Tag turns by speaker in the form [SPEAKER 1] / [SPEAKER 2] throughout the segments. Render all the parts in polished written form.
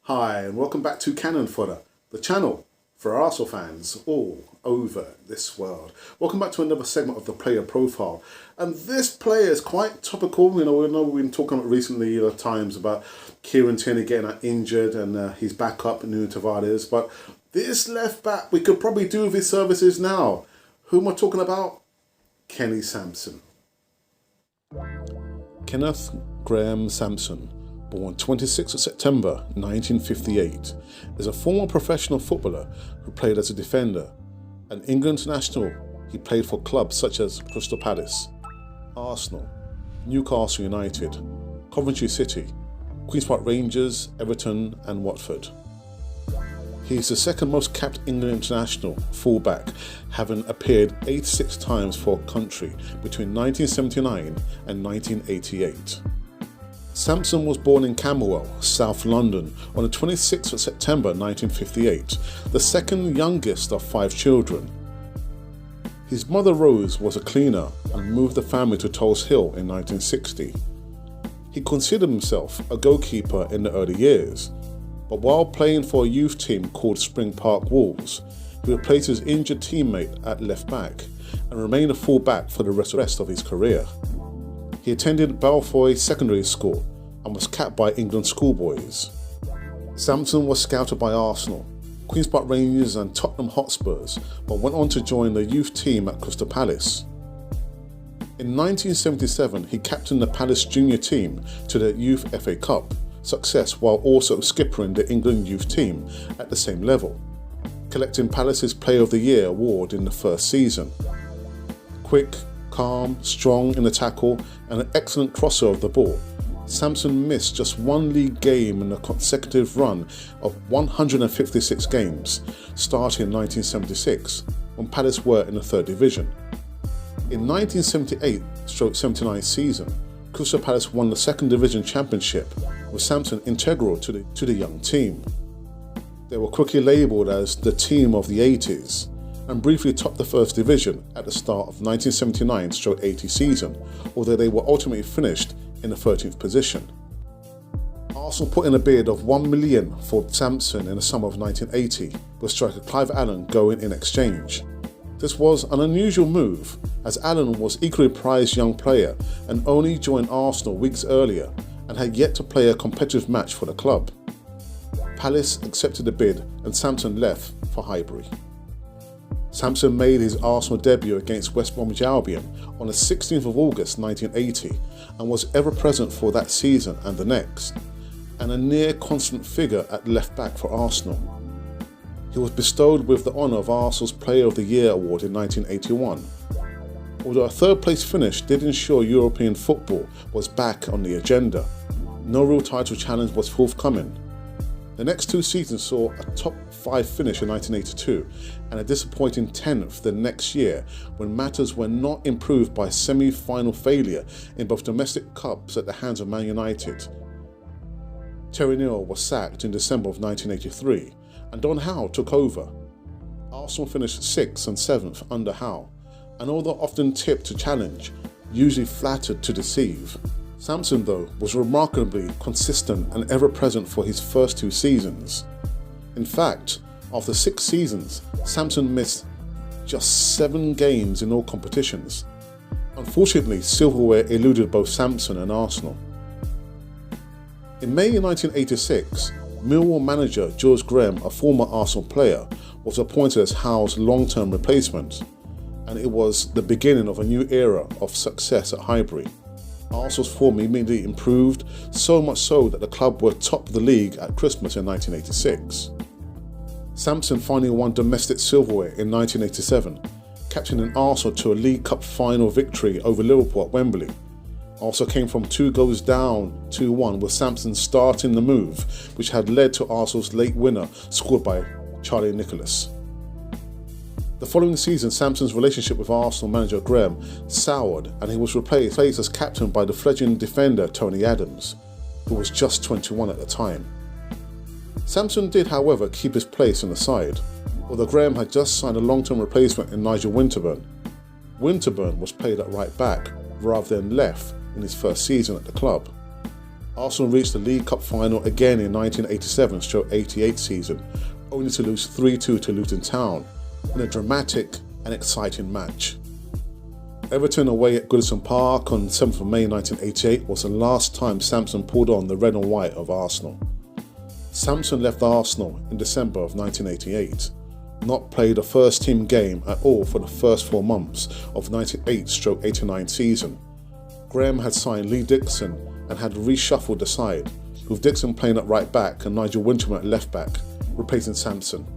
[SPEAKER 1] Hi, and welcome back to Cannon Fodder, the channel for Arsenal fans all over this world. Welcome back to another segment of the player profile. And this player is quite topical. We know we've been talking about recently times about Kieran Tierney getting injured and he's back up, Nuno Tavares. But this left back, we could probably do with his services now. Who am I talking about? Kenny Sansom. Kenneth Graham Sansom, born 26th of September 1958, is a former professional footballer who played as a defender. An England international, he played for clubs such as Crystal Palace, Arsenal, Newcastle United, Coventry City, Queen's Park Rangers, Everton and Watford. He is the second most capped England international fullback, having appeared 86 times for country between 1979 and 1988. Sansom was born in Camberwell, South London, on the 26th of September 1958, the second youngest of 5 children. His mother Rose was a cleaner and moved the family to Tulse Hill in 1960. He considered himself a goalkeeper in the early years, but while playing for a youth team called Spring Park Wolves, he replaced his injured teammate at left back and remained a full-back for the rest of his career. He attended Balfoy Secondary School and was capped by England schoolboys. Sansom was scouted by Arsenal, Queen's Park Rangers and Tottenham Hotspurs, but went on to join the youth team at Crystal Palace. In 1977, he captained the Palace junior team to the Youth FA Cup success while also skippering the England youth team at the same level, collecting Palace's Player of the Year award in the first season. Quick, calm, strong in the tackle and an excellent crosser of the ball, Sansom missed just one league game in a consecutive run of 156 games, starting in 1976 when Palace were in the 3rd division. In 1978-79 season, Crystal Palace won the 2nd Division Championship, with Sansom integral to the young team. They were quickly labelled as the team of the 80s and briefly topped the 1st Division at the start of 1979-80 season, although they were ultimately finished in the 13th position. Arsenal put in a bid of £1 million for Sansom in the summer of 1980, with striker Clive Allen going in exchange. This was an unusual move, as Allen was equally prized young player and only joined Arsenal weeks earlier and had yet to play a competitive match for the club. Palace accepted the bid and Sansom left for Highbury. Sansom made his Arsenal debut against West Bromwich Albion on the 16th of August 1980 and was ever present for that season and the next, and a near constant figure at left back for Arsenal. He was bestowed with the honour of Arsenal's Player of the Year award in 1981. Although a 3rd place finish did ensure European football was back on the agenda, no real title challenge was forthcoming. The next 2 seasons saw a top 5 finish in 1982 and a disappointing 10th the next year when matters were not improved by semi-final failure in both domestic cups at the hands of Man United. Terry Neill was sacked in December of 1983 and Don Howe took over. Arsenal finished 6th and 7th under Howe, and although often tipped to challenge, usually flattered to deceive. Sansom, though, was remarkably consistent and ever-present for his first 2 seasons. In fact, after 6 seasons, Sansom missed just 7 games in all competitions. Unfortunately, silverware eluded both Sansom and Arsenal. In May 1986, Millwall manager George Graham, a former Arsenal player, was appointed as Howe's long-term replacement, and it was the beginning of a new era of success at Highbury. Arsenal's form immediately improved, so much so that the club were top of the league at Christmas in 1986. Sansom finally won domestic silverware in 1987, captaining Arsenal to a League Cup final victory over Liverpool at Wembley. Also came from 2 goals down 2-1, with Sansom starting the move, which had led to Arsenal's late winner scored by Charlie Nicholas. The following season, Sampson's relationship with Arsenal manager Graham soured and he was replaced as captain by the fledgling defender Tony Adams, who was just 21 at the time. Sansom did, however, keep his place in the side, although Graham had just signed a long-term replacement in Nigel Winterburn. Winterburn was played at right back rather than left in his first season at the club. Arsenal reached the League Cup final again in 1987-88 season, only to lose 3-2 to Luton Town in a dramatic and exciting match. Everton away at Goodison Park on 7th of May 1988 was the last time Sansom pulled on the red and white of Arsenal. Sansom left Arsenal in December of 1988, not played a first team game at all for the first 4 months of 98-89 season. Graham had signed Lee Dixon and had reshuffled the side, with Dixon playing at right back and Nigel Wincham at left back, replacing Sansom.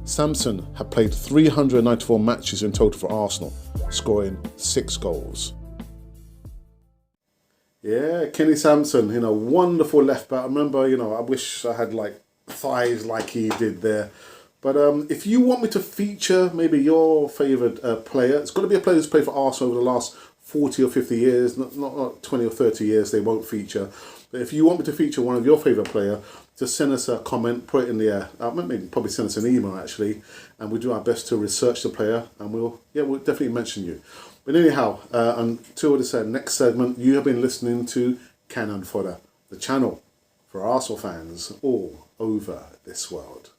[SPEAKER 1] Sansom had played 394 matches in total for Arsenal, scoring 6 goals. Yeah, Kenny Sansom, wonderful left back. I remember, I wish I had thighs like he did there. But if you want me to feature maybe your favourite player, it's got to be a player who's played for Arsenal over the last 40 or 50 years, not 20 or 30 years, they won't feature. But if you want me to feature one of your favourite player, just send us a comment, put it in the air. Maybe probably send us an email actually, and we'll do our best to research the player, and we'll definitely mention you. But anyhow, until this next segment, you have been listening to Cannon Fodder, the channel for Arsenal fans all over this world.